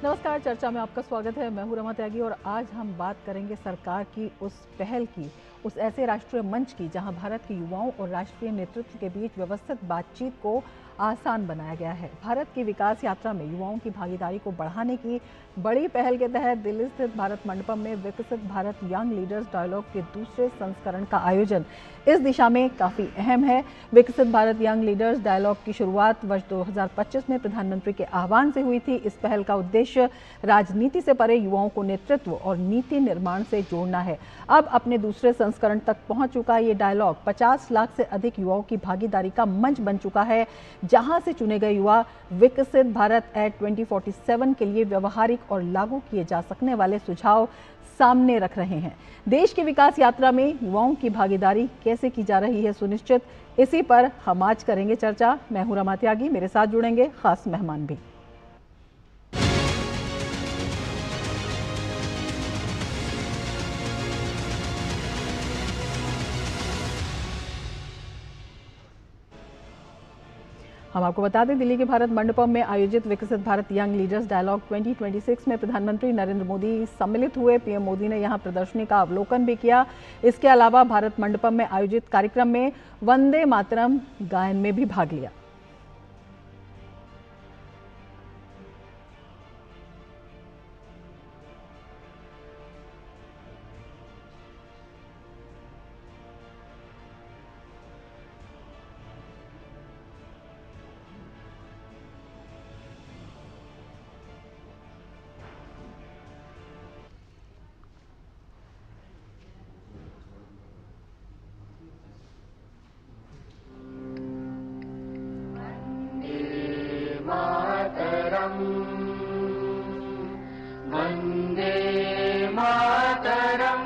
नमस्कार, चर्चा में आपका स्वागत है। मैं हूं रमा त्यागी और आज हम बात करेंगे सरकार की उस पहल की, उस ऐसे राष्ट्रीय मंच की जहां भारत के युवाओं और राष्ट्रीय नेतृत्व के बीच व्यवस्थित बातचीत को आसान बनाया गया है। भारत की विकास यात्रा में युवाओं की भागीदारी को बढ़ाने की बड़ी पहल के तहत दिल्ली स्थित भारत मंडपम में विकसित भारत यंग लीडर्स डायलॉग के दूसरे संस्करण का आयोजन इस दिशा में काफी अहम है। विकसित भारत यंग लीडर्स डायलॉग की शुरुआत वर्ष 2025 में प्रधानमंत्री के आह्वान से हुई थी। इस पहल का उद्देश्य राजनीति से परे युवाओं को नेतृत्व और नीति निर्माण से जोड़ना है। अब अपने दूसरे संस्करण तक पहुंच चुका ये डायलॉग 50 लाख से अधिक युवाओं की भागीदारी का मंच बन चुका है, जहां से चुने गए युवा विकसित भारत एट 2047 के लिए व्यवहारिक और लागू किए जा सकने वाले सुझाव सामने रख रहे हैं। देश की विकास यात्रा में युवाओं की भागीदारी कैसे की जा रही है सुनिश्चित, इसी पर हम आज करेंगे चर्चा। मैं हूं रमा त्यागी, मेरे साथ जुड़ेंगे खास मेहमान भी। हम आपको बता दें, दिल्ली के भारत मंडपम में आयोजित विकसित भारत यंग लीडर्स डायलॉग 2026 में प्रधानमंत्री नरेंद्र मोदी सम्मिलित हुए। पीएम मोदी ने यहां प्रदर्शनी का अवलोकन भी किया। इसके अलावा भारत मंडपम में आयोजित कार्यक्रम में वंदे मातरम गायन में भी भाग लिया। वंदे मातरम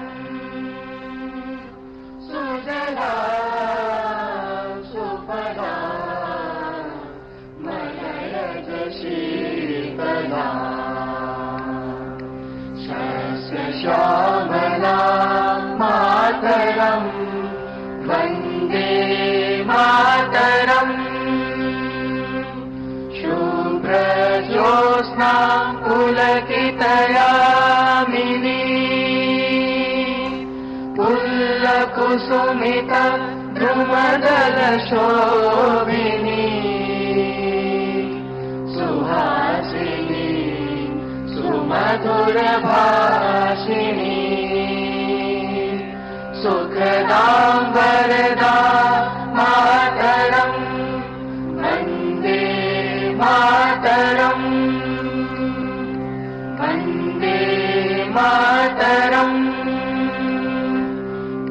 सुजला सुफला मलयज शीतला शस्य श्यामला मातरम वंदे मातरम शुभ्रज्योत्स्ना पुलकितयामिनी पुल्लकुसुमित द्रुमदल शोभिनी सुहासिनी सुमधुर भाषिणी सुखदां वरदा मातरम वंदे मातरम वंदे मातरम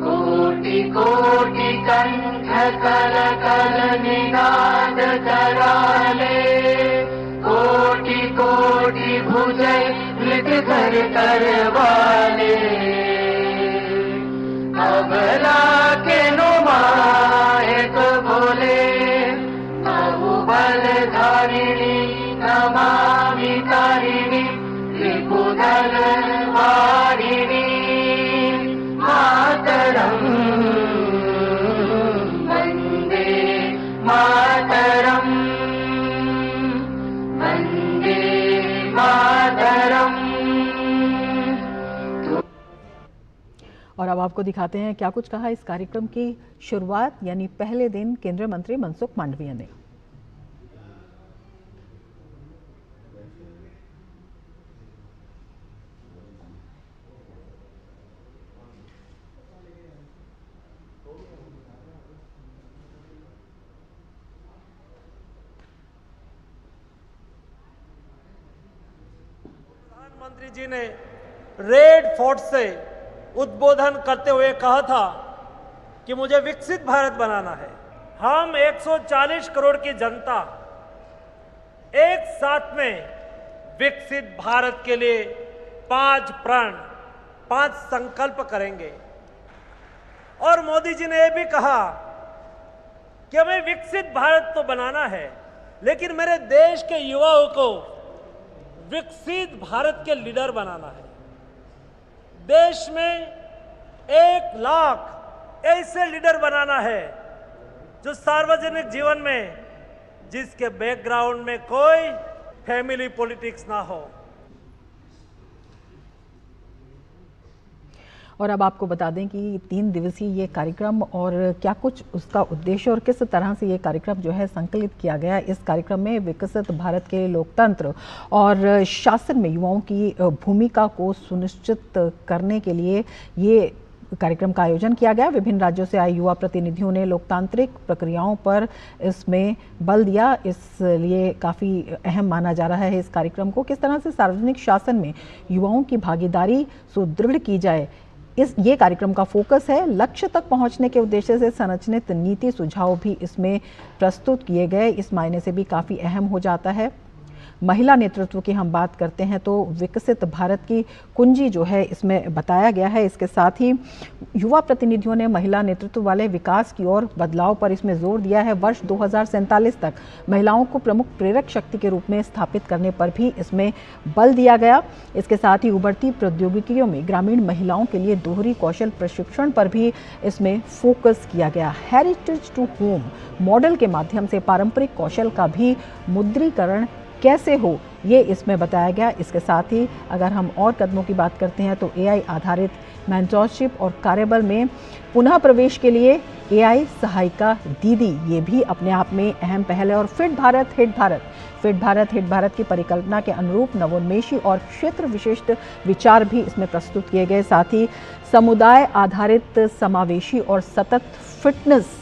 कोटि कोटि कंठ कल कल निनाद कराले कोटि कोटि भुजय मृग कर करवाले अबला के नुमाए तो बोले बाहुबल धारिणी नमामि तारिणी त्रिपुदल वारिणी मातरम वंदे मातरम वंदे मातरम। और अब आपको दिखाते हैं क्या कुछ कहा इस कार्यक्रम की शुरुआत यानी पहले दिन केंद्रीय मंत्री मनसुख मांडविया ने। प्रधानमंत्री जी ने रेड फोर्ट से उद्बोधन करते हुए कहा था कि मुझे विकसित भारत बनाना है। हम 140 करोड़ की जनता एक साथ में विकसित भारत के लिए 5 प्रण 5 संकल्प करेंगे। और मोदी जी ने यह भी कहा कि हमें विकसित भारत तो बनाना है, लेकिन मेरे देश के युवाओं को विकसित भारत के लीडर बनाना है। देश में 1 लाख ऐसे लीडर बनाना है जो सार्वजनिक जीवन में जिसके बैकग्राउंड में कोई फैमिली पॉलिटिक्स ना हो, और अब आपको बता दें कि 3 दिवसीय ये कार्यक्रम और क्या कुछ उसका उद्देश्य और किस तरह से ये कार्यक्रम जो है संकलित किया गया। इस कार्यक्रम में विकसित भारत के लोकतंत्र और शासन में युवाओं की भूमिका को सुनिश्चित करने के लिए ये कार्यक्रम का आयोजन किया गया। विभिन्न राज्यों से आए युवा प्रतिनिधियों ने लोकतांत्रिक प्रक्रियाओं पर इसमें बल दिया, इसलिए काफ़ी अहम माना जा रहा है इस कार्यक्रम को। किस तरह से सार्वजनिक शासन में युवाओं की भागीदारी सुदृढ़ की जाए, ये कार्यक्रम का फोकस है। लक्ष्य तक पहुंचने के उद्देश्य से संरचित नीति सुझाव भी इसमें प्रस्तुत किए गए, इस मायने से भी काफ़ी अहम हो जाता है। महिला नेतृत्व की हम बात करते हैं तो विकसित भारत की कुंजी जो है इसमें बताया गया है। इसके साथ ही युवा प्रतिनिधियों ने महिला नेतृत्व वाले विकास की ओर बदलाव पर इसमें जोर दिया है। वर्ष 2047 तक महिलाओं को प्रमुख प्रेरक शक्ति के रूप में स्थापित करने पर भी इसमें बल दिया गया। इसके साथ ही उभरती प्रौद्योगिकियों में ग्रामीण महिलाओं के लिए दोहरी कौशल प्रशिक्षण पर भी इसमें फोकस किया गया। हेरिटेज टू होम मॉडल के माध्यम से पारंपरिक कौशल का भी मुद्रीकरण कैसे हो, ये इसमें बताया गया। इसके साथ ही अगर हम और कदमों की बात करते हैं तो एआई आधारित मेंटरशिप और कार्यबल में पुनः प्रवेश के लिए एआई सहायिका दीदी, ये भी अपने आप में अहम पहल है। और फिट भारत हिट भारत की परिकल्पना के अनुरूप नवोन्मेषी और क्षेत्र विशिष्ट विचार भी इसमें प्रस्तुत किए गए। साथ ही समुदाय आधारित समावेशी और सतत फिटनेस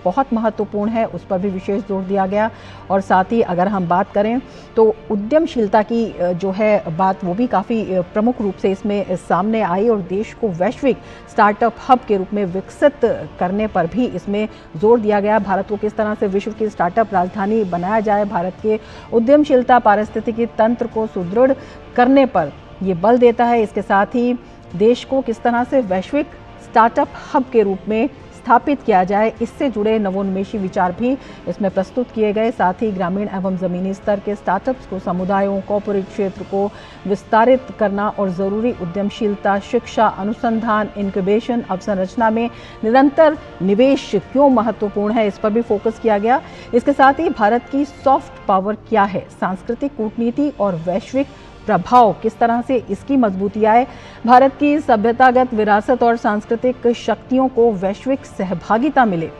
बहुत महत्वपूर्ण है, उस पर भी विशेष जोर दिया गया। और साथ ही अगर हम बात करें तो उद्यमशीलता की जो है बात, वो भी काफ़ी प्रमुख रूप से इसमें सामने आई और देश को वैश्विक स्टार्टअप हब के रूप में विकसित करने पर भी इसमें जोर दिया गया। भारत को किस तरह से विश्व की स्टार्टअप राजधानी बनाया जाए, भारत के उद्यमशीलता पारिस्थितिकी तंत्र को सुदृढ़ करने पर ये बल देता है। इसके साथ ही देश को किस तरह से वैश्विक स्टार्टअप हब के रूप में स्थापित किया जाए, इससे जुड़े नवोन्मेषी विचार भी इसमें प्रस्तुत किए गए। साथ ही ग्रामीण एवं ज़मीनी स्तर के स्टार्टअप्स को समुदायों, कॉर्पोरेट क्षेत्र को विस्तारित करना और ज़रूरी उद्यमशीलता, शिक्षा, अनुसंधान, इनक्यूबेशन अवसंरचना में निरंतर निवेश क्यों महत्वपूर्ण है, इस पर भी फोकस किया गया। इसके साथ ही भारत की सॉफ्ट पावर क्या है, सांस्कृतिक कूटनीति और वैश्विक प्रभाव किस तरह से इसकी मजबूती आए, भारत की सभ्यतागत विरासत और सांस्कृतिक शक्तियों को वैश्विक सहभागिता मिले,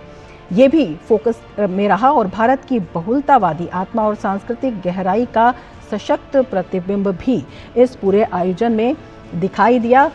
ये भी फोकस में रहा। और भारत की बहुलतावादी आत्मा और सांस्कृतिक गहराई का सशक्त प्रतिबिंब भी इस पूरे आयोजन में दिखाई दिया।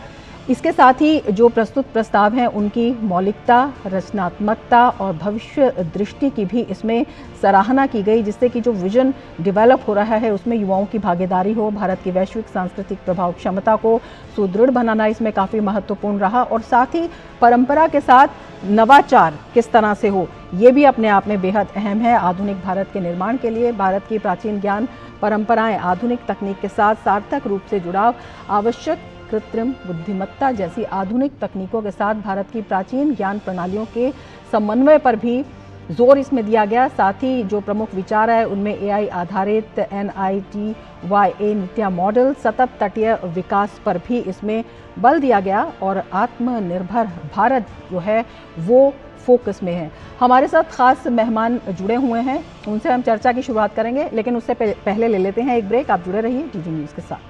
इसके साथ ही जो प्रस्तुत प्रस्ताव हैं उनकी मौलिकता, रचनात्मकता और भविष्य दृष्टि की भी इसमें सराहना की गई, जिससे कि जो विजन डेवलप हो रहा है उसमें युवाओं की भागीदारी हो। भारत की वैश्विक सांस्कृतिक प्रभाव क्षमता को सुदृढ़ बनाना इसमें काफ़ी महत्वपूर्ण रहा। और साथ ही परंपरा के साथ नवाचार किस तरह से हो, ये भी अपने आप में बेहद अहम है। आधुनिक भारत के निर्माण के लिए भारत की प्राचीन ज्ञान परंपराएं आधुनिक तकनीक के साथ सार्थक रूप से जुड़ाव आवश्यक, कृत्रिम बुद्धिमत्ता जैसी आधुनिक तकनीकों के साथ भारत की प्राचीन ज्ञान प्रणालियों के समन्वय पर भी जोर इसमें दिया गया। साथ ही जो प्रमुख विचार है उनमें एआई आधारित NITYA नीतियाँ मॉडल, सतत तटीय विकास पर भी इसमें बल दिया गया और आत्मनिर्भर भारत जो है वो फोकस में है। हमारे साथ खास मेहमान जुड़े हुए हैं, उनसे हम चर्चा की शुरुआत करेंगे, लेकिन उससे पहले ले लेते हैं एक ब्रेक। आप जुड़े रहिए टीवी न्यूज़ के साथ।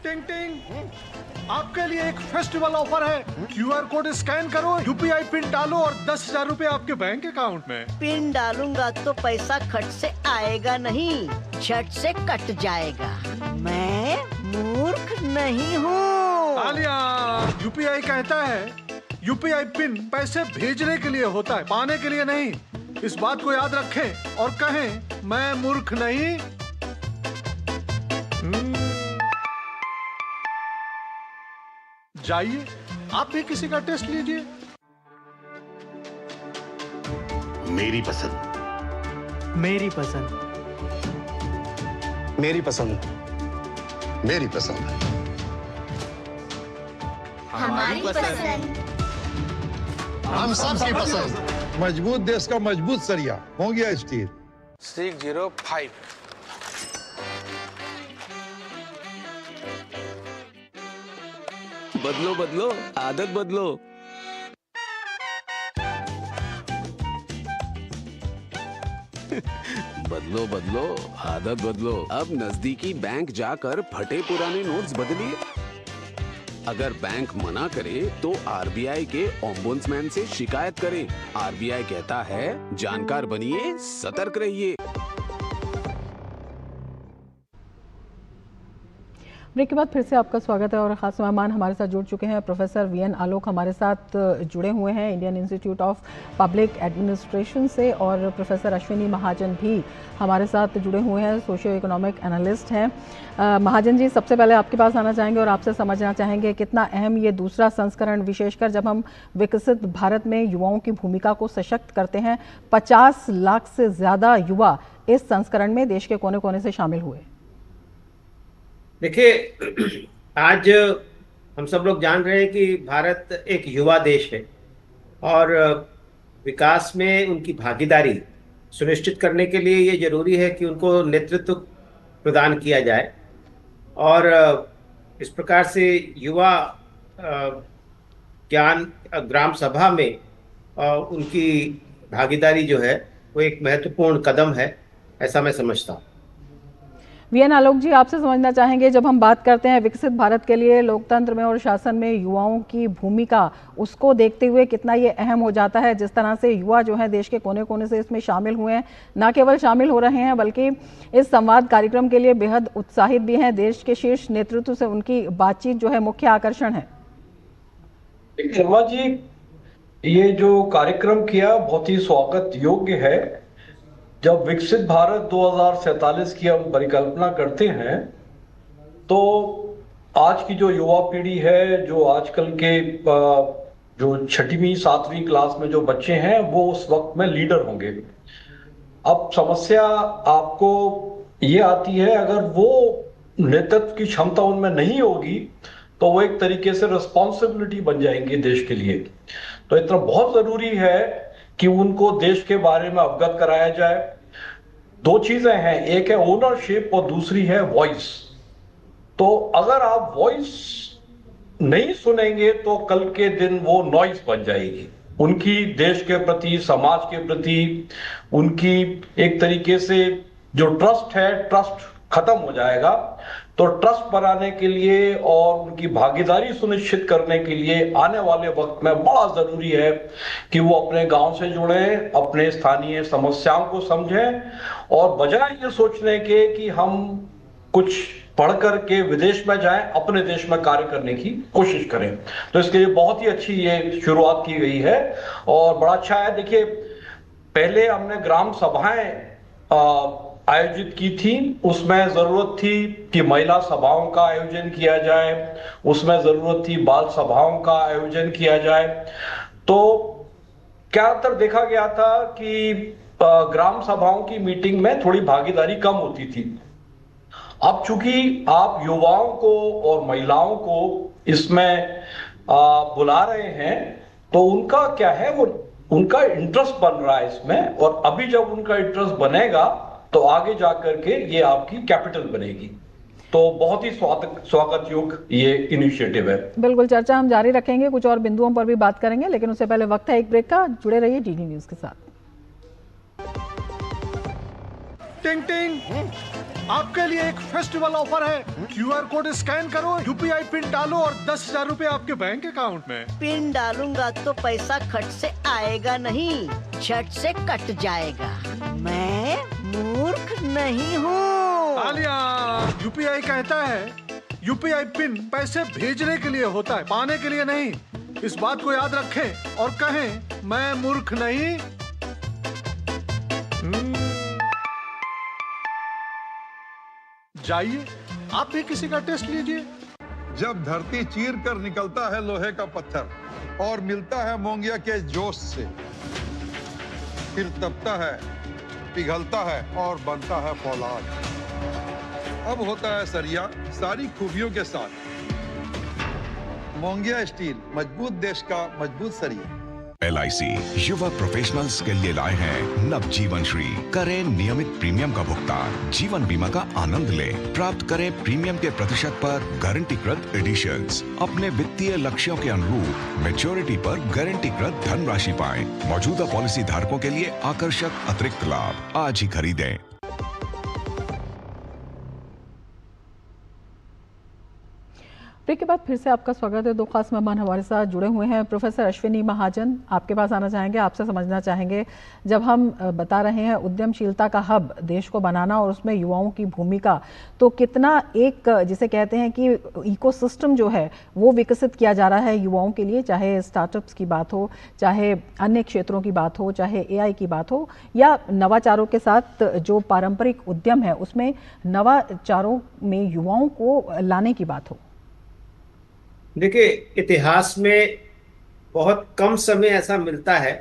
टिंग टिंग, आपके लिए एक फेस्टिवल ऑफर है। QR कोड स्कैन करो, UPI पिन डालो और 10,000 रुपए आपके बैंक अकाउंट में। पिन डालूंगा तो पैसा खट से आएगा नहीं, झट से कट जाएगा। मैं मूर्ख नहीं हूँ। आलिया, UPI कहता है UPI पिन पैसे भेजने के लिए होता है, पाने के लिए नहीं। इस बात को याद रखें और कहें मैं मूर्ख नहीं। जाइए, आप भी किसी का टेस्ट लीजिए। मेरी पसंद, मेरी पसंद, मेरी पसंद, मेरी पसंद, हमारी पसंद, हम सबकी पसंद। मजबूत देश का मजबूत सरिया हो गया स्टील। 605। बदलो बदलो, आदत बदलो। बदलो बदलो आदत बदलो। अब नजदीकी बैंक जाकर फटे पुराने नोट्स बदलिए। अगर बैंक मना करे तो आरबीआई के ओम्बुड्समैन से शिकायत करें। आरबीआई कहता है जानकार बनिए, सतर्क रहिए। ब्रेक के बाद फिर से आपका स्वागत है और ख़ास मेहमान हमारे साथ जुड़ चुके हैं। प्रोफेसर वीएन आलोक हमारे साथ जुड़े हुए हैं Indian institute of public administration से, और प्रोफेसर अश्विनी महाजन भी हमारे साथ जुड़े हुए हैं, सोशियो इकोनॉमिक एनालिस्ट हैं। महाजन जी, सबसे पहले आपके पास आना चाहेंगे और आपसे समझना चाहेंगे कितना अहम ये दूसरा संस्करण, विशेषकर जब हम विकसित भारत में युवाओं की भूमिका को सशक्त करते हैं। 50 लाख से ज़्यादा युवा इस संस्करण में देश के कोने कोने से शामिल हुए। देखिए, आज हम सब लोग जान रहे हैं कि भारत एक युवा देश है और विकास में उनकी भागीदारी सुनिश्चित करने के लिए ये जरूरी है कि उनको नेतृत्व प्रदान किया जाए। और इस प्रकार से युवा ज्ञान ग्राम सभा में उनकी भागीदारी जो है वो एक महत्वपूर्ण कदम है, ऐसा मैं समझता हूँ। वीएन आलोक जी, आपसे समझना चाहेंगे, जब हम बात करते हैं विकसित भारत के लिए लोकतंत्र में और शासन में युवाओं की भूमिका, उसको देखते हुए कितना ये अहम हो जाता है जिस तरह से युवा जो है देश के कोने कोने से इसमें शामिल हुए हैं, न केवल शामिल हो रहे हैं बल्कि इस संवाद कार्यक्रम के लिए बेहद उत्साहित भी हैं। देश के शीर्ष नेतृत्व से उनकी बातचीत जो है मुख्य आकर्षण है। शर्मा जी, ये जो कार्यक्रम किया बहुत ही स्वागत योग्य है। जब विकसित भारत 2047 की हम परिकल्पना करते हैं तो आज की जो युवा पीढ़ी है, जो आजकल के जो 6वीं 7वीं क्लास में जो बच्चे हैं, वो उस वक्त में लीडर होंगे। अब समस्या आपको ये आती है, अगर वो नेतृत्व की क्षमता उनमें नहीं होगी तो वो एक तरीके से रिस्पॉन्सिबिलिटी बन जाएंगे देश के लिए। तो इतना बहुत जरूरी है कि उनको देश के बारे में अवगत कराया जाए। 2 चीजें हैं, एक है ओनरशिप और दूसरी है वॉइस। तो अगर आप वॉइस नहीं सुनेंगे तो कल के दिन वो नॉइस बन जाएगी। उनकी देश के प्रति, समाज के प्रति उनकी एक तरीके से जो ट्रस्ट है, ट्रस्ट खत्म हो जाएगा। तो ट्रस्ट बनाने के लिए और उनकी भागीदारी सुनिश्चित करने के लिए आने वाले वक्त में बड़ा जरूरी है कि वो अपने गांव से जुड़ें, अपने स्थानीय समस्याओं को समझें और बजाय ये सोचने के कि हम कुछ पढ़ करके विदेश में जाएं, अपने देश में कार्य करने की कोशिश करें। तो इसके लिए बहुत ही अच्छी ये शुरुआत की गई है और बड़ा अच्छा है। देखिए, पहले हमने ग्राम सभाएं आयोजित की थी, उसमें जरूरत थी कि महिला सभाओं का आयोजन किया जाए, उसमें जरूरत थी बाल सभाओं का आयोजन किया जाए। तो ज्यादातर देखा गया था कि ग्राम सभाओं की मीटिंग में थोड़ी भागीदारी कम होती थी। अब चूंकि आप युवाओं को और महिलाओं को इसमें बुला रहे हैं तो उनका क्या है, वो उनका इंटरेस्ट बन रहा है इसमें, और अभी जब उनका इंटरेस्ट बनेगा तो आगे जाकर के ये आपकी कैपिटल बनेगी। तो बहुत ही स्वागत योग्य ये इनिशिएटिव है। बिल्कुल, चर्चा हम जारी रखेंगे, कुछ और बिंदुओं पर भी बात करेंगे, लेकिन उससे पहले वक्त है एक ब्रेक का। जुड़े रहिए डीडी न्यूज के साथ। टिंग टिंग, आपके लिए एक फेस्टिवल ऑफर है। QR कोड स्कैन करो, UPI पिन डालो और 10,000 रुपए आपके बैंक अकाउंट में। पिन डालूंगा तो पैसा खट से आएगा नहीं, झट से कट जाएगा। मैं मूर्ख नहीं हूँ। आलिया, UPI कहता है UPI पिन पैसे भेजने के लिए होता है, पाने के लिए नहीं। इस बात को याद रखें और कहें मैं मूर्ख नहीं। जाइए, आप भी किसी का टेस्ट लीजिए। जब धरती चीर कर निकलता है लोहे का पत्थर और मिलता है मोंगिया के जोश से, फिर तपता है, पिघलता है और बनता है फौलाद। अब होता है सरिया सारी खूबियों के साथ। मोंगिया स्टील, मजबूत देश का मजबूत सरिया। LIC युवा प्रोफेशनल्स के लिए लाए हैं नव जीवन श्री। करें नियमित प्रीमियम का भुगतान, जीवन बीमा का आनंद लें। प्राप्त करें प्रीमियम के प्रतिशत पर गारंटीकृत एडिशंस। अपने वित्तीय लक्ष्यों के अनुरूप मैच्योरिटी पर गारंटीकृत धनराशि पाएं। मौजूदा पॉलिसी धारकों के लिए आकर्षक अतिरिक्त लाभ। आज ही खरीदें। ब्रेक के बाद फिर से आपका स्वागत है। दो खास मेहमान हमारे साथ जुड़े हुए हैं। प्रोफेसर अश्विनी महाजन, आपके पास आना चाहेंगे, आपसे समझना चाहेंगे, जब हम बता रहे हैं उद्यमशीलता का हब देश को बनाना और उसमें युवाओं की भूमिका, तो कितना एक जिसे कहते हैं कि इकोसिस्टम जो है वो विकसित किया जा रहा है युवाओं के लिए, चाहे स्टार्टअप्स की बात हो, चाहे अन्य क्षेत्रों की बात हो, चाहे AI की बात हो, या नवाचारों के साथ जो पारंपरिक उद्यम है उसमें नवाचारों में युवाओं को लाने की बात हो। देखिए, इतिहास में बहुत कम समय ऐसा मिलता है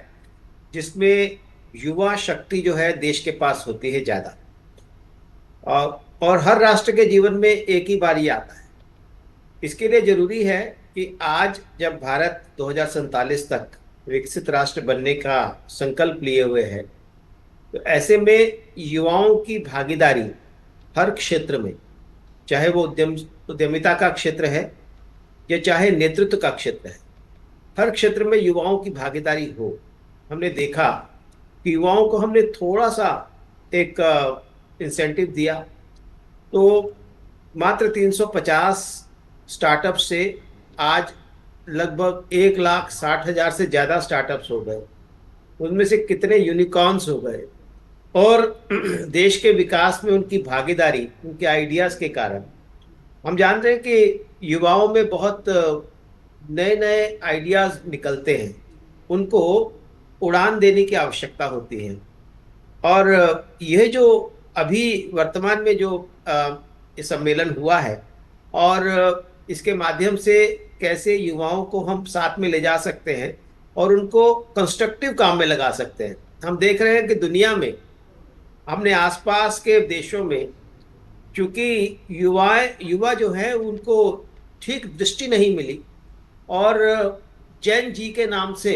जिसमें युवा शक्ति जो है देश के पास होती है ज़्यादा, और हर राष्ट्र के जीवन में एक ही बार ही आता है। इसके लिए जरूरी है कि आज जब भारत 2047 तक विकसित राष्ट्र बनने का संकल्प लिए हुए है, तो ऐसे में युवाओं की भागीदारी हर क्षेत्र में, चाहे वो उद्यमिता का क्षेत्र है या चाहे नेतृत्व का क्षेत्र है, हर क्षेत्र में युवाओं की भागीदारी हो। हमने देखा कि युवाओं को हमने थोड़ा सा एक इंसेंटिव दिया तो मात्र 350 स्टार्टअप से आज लगभग 1,60,000 से ज़्यादा स्टार्टअप्स हो गए। उनमें से कितने यूनिकॉर्न्स हो गए, और देश के विकास में उनकी भागीदारी, उनके आइडियाज़ के कारण हम जान रहे हैं कि युवाओं में बहुत नए नए आइडियाज़ निकलते हैं, उनको उड़ान देने की आवश्यकता होती है। और यह जो अभी वर्तमान में जो सम्मेलन हुआ है, और इसके माध्यम से कैसे युवाओं को हम साथ में ले जा सकते हैं और उनको कंस्ट्रक्टिव काम में लगा सकते हैं। हम देख रहे हैं कि दुनिया में, हमने आसपास के देशों में, क्योंकि युवा जो है उनको ठीक दृष्टि नहीं मिली, और जैन जी के नाम से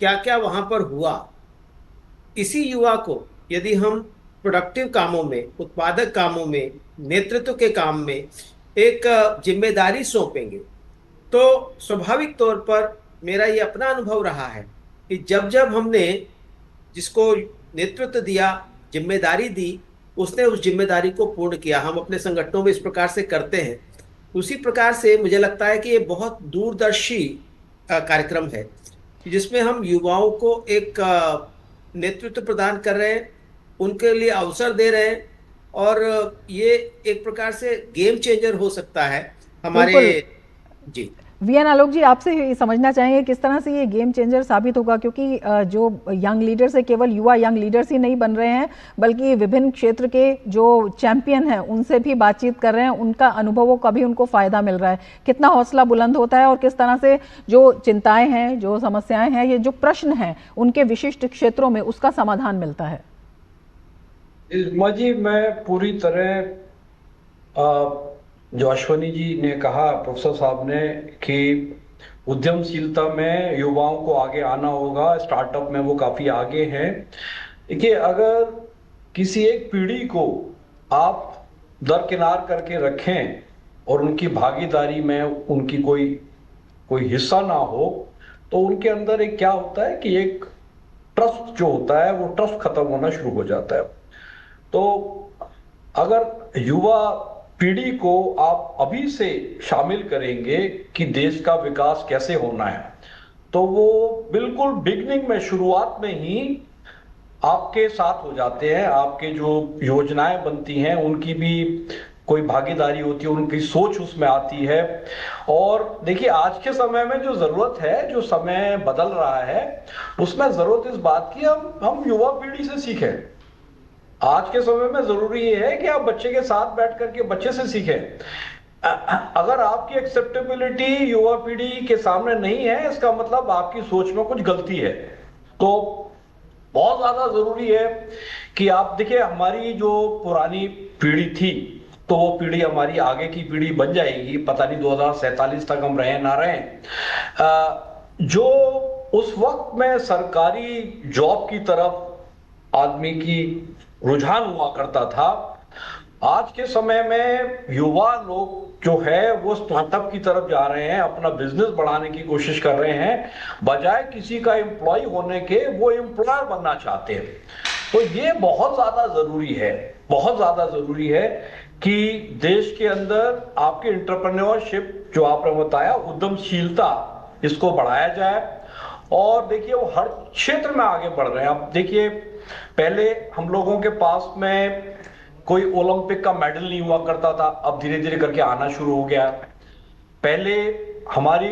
क्या क्या वहाँ पर हुआ, इसी युवा को यदि हम प्रोडक्टिव कामों में, उत्पादक कामों में, नेतृत्व के काम में एक जिम्मेदारी सौंपेंगे, तो स्वाभाविक तौर पर मेरा ये अपना अनुभव रहा है कि जब जब हमने जिसको नेतृत्व दिया, जिम्मेदारी दी, उसने उस जिम्मेदारी को पूर्ण किया। हम अपने संगठनों में इस प्रकार से करते हैं। उसी प्रकार से मुझे लगता है कि ये बहुत दूरदर्शी कार्यक्रम है जिसमें हम युवाओं को एक नेतृत्व प्रदान कर रहे हैं, उनके लिए अवसर दे रहे हैं, और ये एक प्रकार से गेम चेंजर हो सकता है हमारे। जी VN आलोक जी, आपसे ये समझना चाहेंगे किस तरह से ये गेम चेंजर साबित होगा, क्योंकि जो यंग लीडर्स है, केवल युवा यंग लीडर्स ही नहीं बन रहे हैं, बल्कि विभिन्न क्षेत्र के जो चैंपियन हैं उनसे भी बातचीत कर रहे हैं, उनका अनुभवों का भी उनको फायदा मिल रहा है। कितना हौसला बुलंद होता है, और किस तरह से जो चिंताएं हैं, जो समस्याएं हैं, ये जो प्रश्न हैं उनके विशिष्ट क्षेत्रों में उसका समाधान मिलता है। जी, मैं पूरी तरह जो अश्विनी जी ने कहा, प्रोफेसर साहब ने, कि उद्यमशीलता में युवाओं को आगे आना होगा, स्टार्टअप में वो काफी आगे हैं। देखिए, अगर किसी एक पीढ़ी को आप दरकिनार करके रखें और उनकी भागीदारी में उनकी कोई हिस्सा ना हो, तो उनके अंदर एक क्या होता है कि एक ट्रस्ट जो होता है, वो ट्रस्ट खत्म होना शुरू हो जाता है। तो अगर युवा पीढ़ी को आप अभी से शामिल करेंगे कि देश का विकास कैसे होना है, तो वो बिल्कुल बिगनिंग में, शुरुआत में ही आपके साथ हो जाते हैं। आपके जो योजनाएं बनती हैं उनकी भी कोई भागीदारी होती है, उनकी सोच उसमें आती है। और देखिए, आज के समय में जो जरूरत है, जो समय बदल रहा है, उसमें जरूरत इस बात की हम युवा पीढ़ी से सीखें। आज के समय में जरूरी ये है कि आप बच्चे के साथ बैठ करके बच्चे से सीखें। अगर आपकी एक्सेप्टेबिलिटी युवा पीढ़ी के सामने नहीं है, इसका मतलब आपकी सोच में कुछ गलती है। तो बहुत ज्यादा जरूरी है कि आप देखिए, हमारी जो पुरानी पीढ़ी थी, तो वो पीढ़ी हमारी आगे की पीढ़ी बन जाएगी। पता नहीं 2047 तक हम रहे ना रहे। जो उस वक्त में सरकारी जॉब की तरफ आदमी की रुझान हुआ करता था, आज के समय में युवा लोग जो है वो स्टार्टअप की तरफ जा रहे हैं, अपना बिजनेस बढ़ाने की कोशिश कर रहे हैं, बजाय किसी का एम्प्लॉय होने के वो एम्प्लॉयर बनना चाहते हैं। तो ये बहुत ज्यादा जरूरी है बहुत ज्यादा जरूरी है कि देश के अंदर आपकी एंटरप्रेन्योरशिप जो आपने बताया, उद्यमशीलता, इसको बढ़ाया जाए। और देखिए वो हर क्षेत्र में आगे बढ़ रहे हैं। अब देखिए पहले हम लोगों के पास में कोई ओलंपिक का मेडल नहीं हुआ करता था, अब धीरे धीरे करके आना शुरू हो गया। पहले हमारी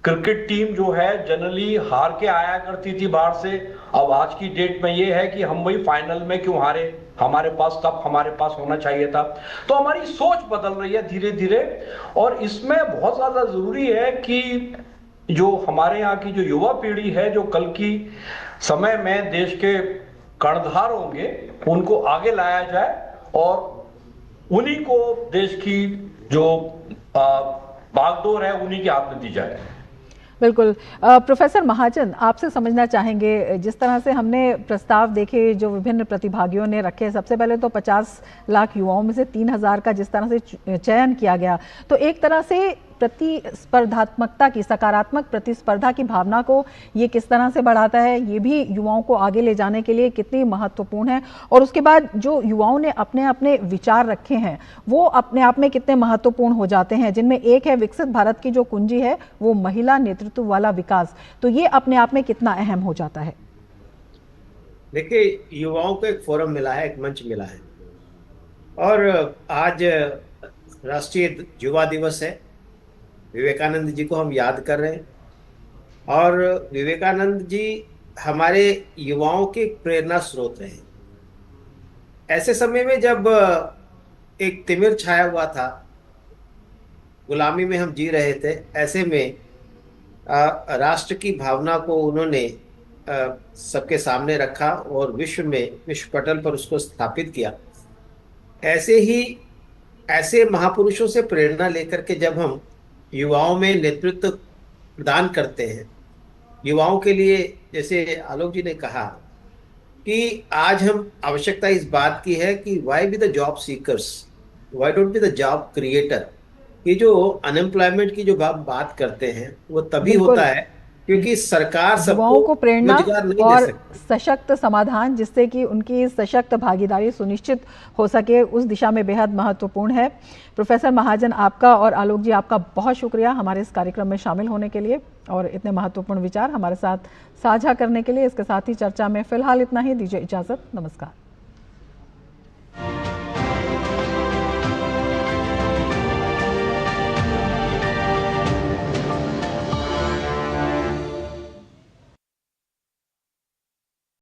क्रिकेट टीम जो है जनरली हार के आया करती थी बाहर से, अब आज की डेट में ये है कि हम वही फाइनल में क्यों हारे, हमारे पास तब हमारे पास होना चाहिए था। तो हमारी सोच बदल रही है धीरे धीरे, और इसमें बहुत ज्यादा जरूरी है कि जो हमारे यहाँ की जो युवा पीढ़ी है, जो कल की समय में देश के कर्णधार होंगे, उनको आगे लाया जाए और उन्हीं को देश की जो बागडोर है उन्हीं के हाथ में दी जाए। बिल्कुल। प्रोफेसर महाजन, आपसे समझना चाहेंगे, जिस तरह से हमने प्रस्ताव देखे जो विभिन्न प्रतिभागियों ने रखे, सबसे पहले तो 50 लाख युवाओं में से 3000 का जिस तरह से चयन किया गया, तो एक तरह से प्रतिस्पर्धात्मकता की, सकारात्मक प्रतिस्पर्धा की भावना को ये किस तरह से बढ़ाता है, ये भी युवाओं को आगे ले जाने के लिए कितनी महत्वपूर्ण है, और उसके बाद जो युवाओं ने अपने अपने विचार रखे हैं वो अपने आप में कितने महत्वपूर्ण हो जाते हैं, जिनमें एक है विकसित भारत की जो कुंजी है वो महिला नेतृत्व वाला विकास, तो ये अपने आप में कितना अहम हो जाता है। देखिए, युवाओं को एक फोरम मिला है, एक मंच मिला है, और आज राष्ट्रीय युवा दिवस है। विवेकानंद जी को हम याद कर रहे हैं, और विवेकानंद जी हमारे युवाओं के प्रेरणा स्रोत रहे। ऐसे समय में जब एक तिमिर छाया हुआ था, गुलामी में हम जी रहे थे, ऐसे में राष्ट्र की भावना को उन्होंने सबके सामने रखा और विश्व पटल पर उसको स्थापित किया। ऐसे महापुरुषों से प्रेरणा लेकर के जब हम युवाओं में नेतृत्व प्रदान करते हैं, युवाओं के लिए, जैसे आलोक जी ने कहा कि आज हम आवश्यकता इस बात की है कि why be the job seekers, why don't be the job creator. ये जो अनएम्प्लॉयमेंट की जो बात करते हैं वो तभी होता है क्योंकि सरकार युवाओं को प्रेरणा और सशक्त समाधान, जिससे कि उनकी सशक्त भागीदारी सुनिश्चित हो सके, उस दिशा में बेहद महत्वपूर्ण है। प्रोफेसर महाजन, आपका और आलोक जी, आपका बहुत शुक्रिया हमारे इस कार्यक्रम में शामिल होने के लिए और इतने महत्वपूर्ण विचार हमारे साथ साझा करने के लिए। इसके साथ ही चर्चा में फिलहाल इतना ही। दीजिए इजाजत, नमस्कार।